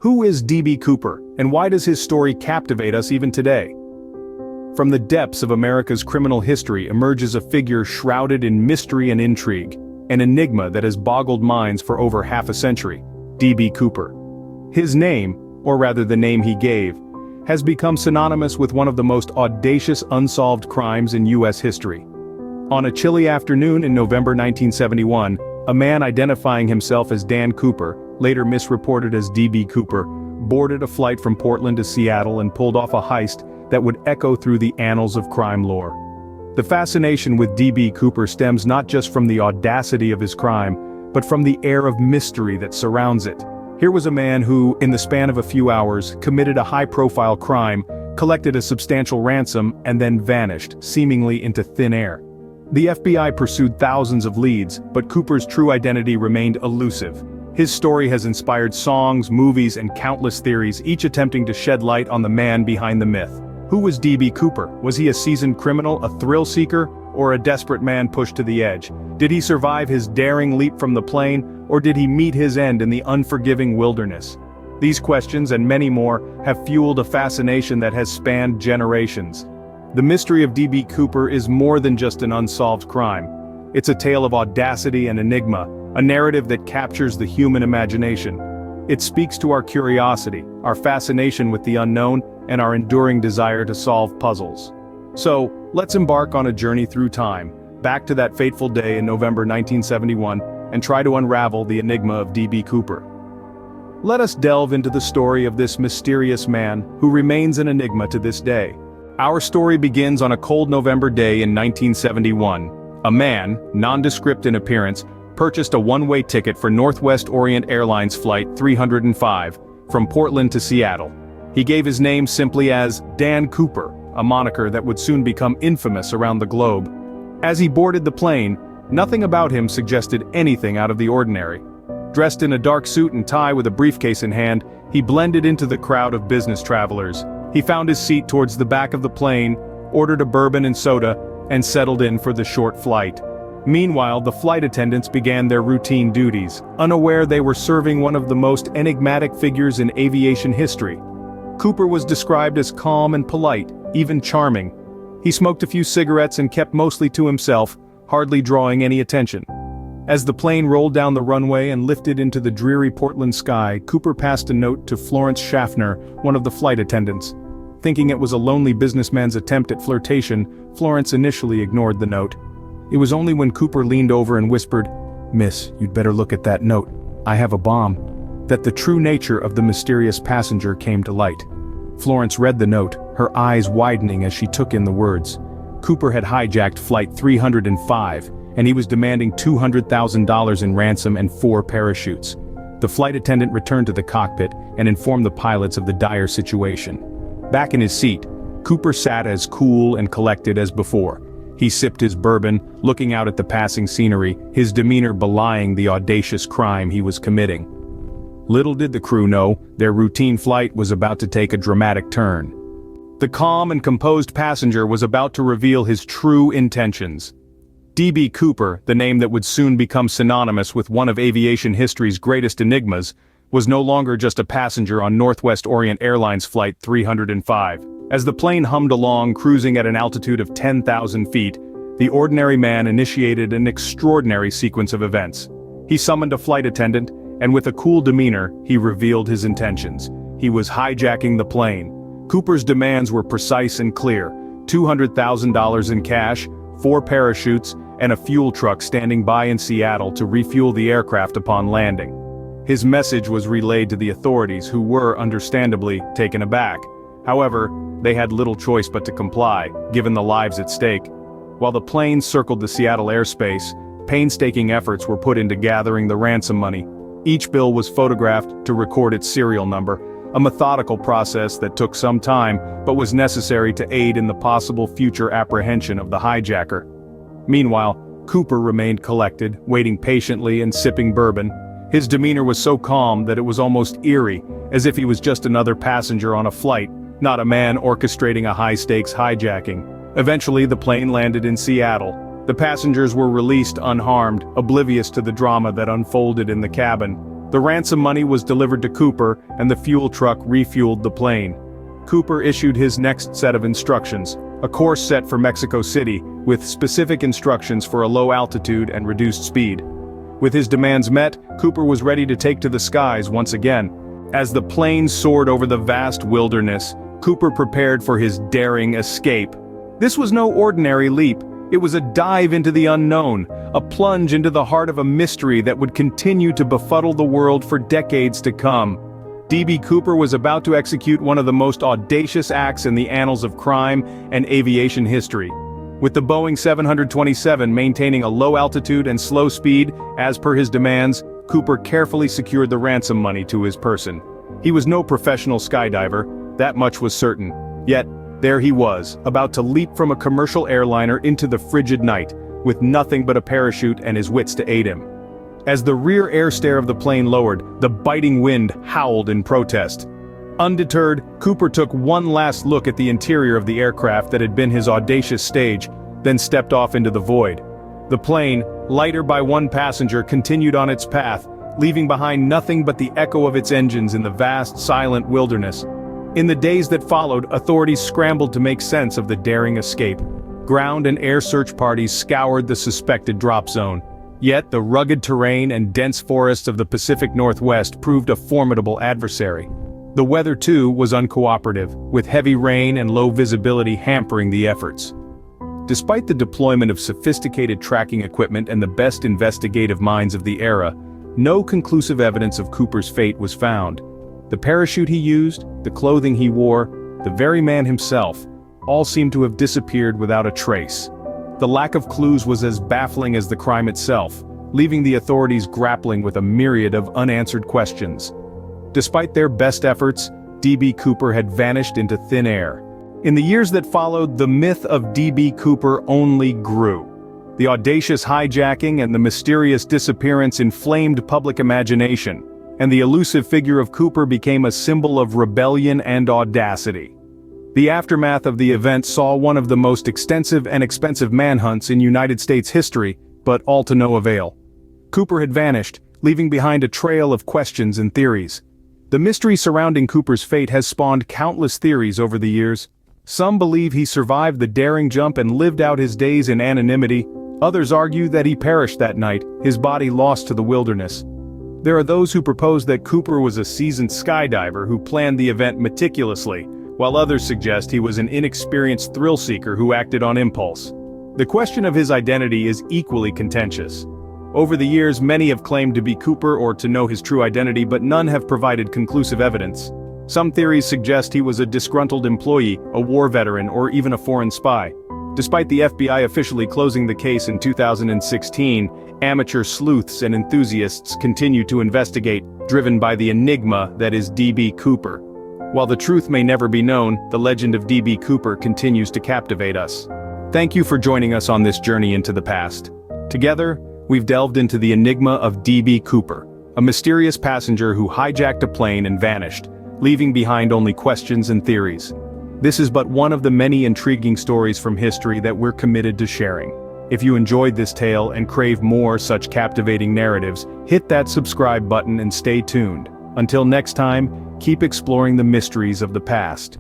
Who is D.B. Cooper, and why does his story captivate us even today? From the depths of America's criminal history emerges a figure shrouded in mystery and intrigue, an enigma that has boggled minds for over half a century, D.B. Cooper. His name, or rather the name he gave, has become synonymous with one of the most audacious unsolved crimes in U.S. history. On a chilly afternoon in November 1971, a man identifying himself as Dan Cooper, later misreported as D.B. Cooper, boarded a flight from Portland to Seattle and pulled off a heist that would echo through the annals of crime lore. The fascination with D.B. Cooper stems not just from the audacity of his crime, but from the air of mystery that surrounds it. Here was a man who, in the span of a few hours, committed a high-profile crime, collected a substantial ransom, and then vanished, seemingly into thin air. The FBI pursued thousands of leads, but Cooper's true identity remained elusive. His story has inspired songs, movies, and countless theories, each attempting to shed light on the man behind the myth. Who was D.B. Cooper? Was he a seasoned criminal, a thrill-seeker, or a desperate man pushed to the edge? Did he survive his daring leap from the plane, or did he meet his end in the unforgiving wilderness? These questions and many more have fueled a fascination that has spanned generations. The mystery of D.B. Cooper is more than just an unsolved crime. It's a tale of audacity and enigma, a narrative that captures the human imagination. It speaks to our curiosity, our fascination with the unknown, and our enduring desire to solve puzzles. So, let's embark on a journey through time, back to that fateful day in November 1971, and try to unravel the enigma of D.B. Cooper. Let us delve into the story of this mysterious man, who remains an enigma to this day. Our story begins on a cold November day in 1971. A man, nondescript in appearance, purchased a one-way ticket for Northwest Orient Airlines Flight 305, from Portland to Seattle. He gave his name simply as Dan Cooper, a moniker that would soon become infamous around the globe. As he boarded the plane, nothing about him suggested anything out of the ordinary. Dressed in a dark suit and tie with a briefcase in hand, he blended into the crowd of business travelers. He found his seat towards the back of the plane, ordered a bourbon and soda, and settled in for the short flight. Meanwhile, the flight attendants began their routine duties, unaware they were serving one of the most enigmatic figures in aviation history. Cooper was described as calm and polite, even charming. He smoked a few cigarettes and kept mostly to himself, hardly drawing any attention. As the plane rolled down the runway and lifted into the dreary Portland sky, Cooper passed a note to Florence Schaffner, one of the flight attendants. Thinking it was a lonely businessman's attempt at flirtation, Florence initially ignored the note. It was only when Cooper leaned over and whispered, "Miss, you'd better look at that note. I have a bomb," that the true nature of the mysterious passenger came to light. Florence read the note, her eyes widening as she took in the words. Cooper had hijacked Flight 305, and he was demanding $200,000 in ransom and 4 parachutes. The flight attendant returned to the cockpit and informed the pilots of the dire situation. Back in his seat, Cooper sat as cool and collected as before. He sipped his bourbon, looking out at the passing scenery, his demeanor belying the audacious crime he was committing. Little did the crew know, their routine flight was about to take a dramatic turn. The calm and composed passenger was about to reveal his true intentions. D.B. Cooper, the name that would soon become synonymous with one of aviation history's greatest enigmas, was no longer just a passenger on Northwest Orient Airlines Flight 305. As the plane hummed along, cruising at an altitude of 10,000 feet, the ordinary man initiated an extraordinary sequence of events. He summoned a flight attendant, and with a cool demeanor, he revealed his intentions. He was hijacking the plane. Cooper's demands were precise and clear: $200,000 in cash, 4 parachutes, and a fuel truck standing by in Seattle to refuel the aircraft upon landing. His message was relayed to the authorities, who were, understandably, taken aback. However, they had little choice but to comply, given the lives at stake. While the plane circled the Seattle airspace, painstaking efforts were put into gathering the ransom money. Each bill was photographed to record its serial number, a methodical process that took some time, but was necessary to aid in the possible future apprehension of the hijacker. Meanwhile, Cooper remained collected, waiting patiently and sipping bourbon. His demeanor was so calm that it was almost eerie, as if he was just another passenger on a flight, not a man orchestrating a high-stakes hijacking. Eventually, the plane landed in Seattle. The passengers were released unharmed, oblivious to the drama that unfolded in the cabin. The ransom money was delivered to Cooper, and the fuel truck refueled the plane. Cooper issued his next set of instructions, a course set for Mexico City, with specific instructions for a low altitude and reduced speed. With his demands met, Cooper was ready to take to the skies once again. As the plane soared over the vast wilderness, Cooper prepared for his daring escape. This was no ordinary leap. It was a dive into the unknown, a plunge into the heart of a mystery that would continue to befuddle the world for decades to come. D.B. Cooper was about to execute one of the most audacious acts in the annals of crime and aviation history. With the Boeing 727 maintaining a low altitude and slow speed, as per his demands, Cooper carefully secured the ransom money to his person. He was no professional skydiver, that much was certain. Yet, there he was, about to leap from a commercial airliner into the frigid night, with nothing but a parachute and his wits to aid him. As the rear air stair of the plane lowered, the biting wind howled in protest. Undeterred, Cooper took one last look at the interior of the aircraft that had been his audacious stage, then stepped off into the void. The plane, lighter by one passenger, continued on its path, leaving behind nothing but the echo of its engines in the vast, silent wilderness. In the days that followed, authorities scrambled to make sense of the daring escape. Ground and air search parties scoured the suspected drop zone. Yet the rugged terrain and dense forests of the Pacific Northwest proved a formidable adversary. The weather, too, was uncooperative, with heavy rain and low visibility hampering the efforts. Despite the deployment of sophisticated tracking equipment and the best investigative minds of the era, no conclusive evidence of Cooper's fate was found. The parachute he used, the clothing he wore, the very man himself, all seemed to have disappeared without a trace. The lack of clues was as baffling as the crime itself, leaving the authorities grappling with a myriad of unanswered questions. Despite their best efforts, D.B. Cooper had vanished into thin air. In the years that followed, the myth of D.B. Cooper only grew. The audacious hijacking and the mysterious disappearance inflamed public imagination, and the elusive figure of Cooper became a symbol of rebellion and audacity. The aftermath of the event saw one of the most extensive and expensive manhunts in United States history, but all to no avail. Cooper had vanished, leaving behind a trail of questions and theories. The mystery surrounding Cooper's fate has spawned countless theories over the years. Some believe he survived the daring jump and lived out his days in anonymity. Others argue that he perished that night, his body lost to the wilderness. There are those who propose that Cooper was a seasoned skydiver who planned the event meticulously, while others suggest he was an inexperienced thrill-seeker who acted on impulse. The question of his identity is equally contentious. Over the years, many have claimed to be Cooper or to know his true identity, but none have provided conclusive evidence. Some theories suggest he was a disgruntled employee, a war veteran, or even a foreign spy. Despite the FBI officially closing the case in 2016, amateur sleuths and enthusiasts continue to investigate, driven by the enigma that is D.B. Cooper. While the truth may never be known, the legend of D.B. Cooper continues to captivate us. Thank you for joining us on this journey into the past. Together, we've delved into the enigma of D.B. Cooper, a mysterious passenger who hijacked a plane and vanished, leaving behind only questions and theories. This is but one of the many intriguing stories from history that we're committed to sharing. If you enjoyed this tale and crave more such captivating narratives, hit that subscribe button and stay tuned. Until next time, keep exploring the mysteries of the past.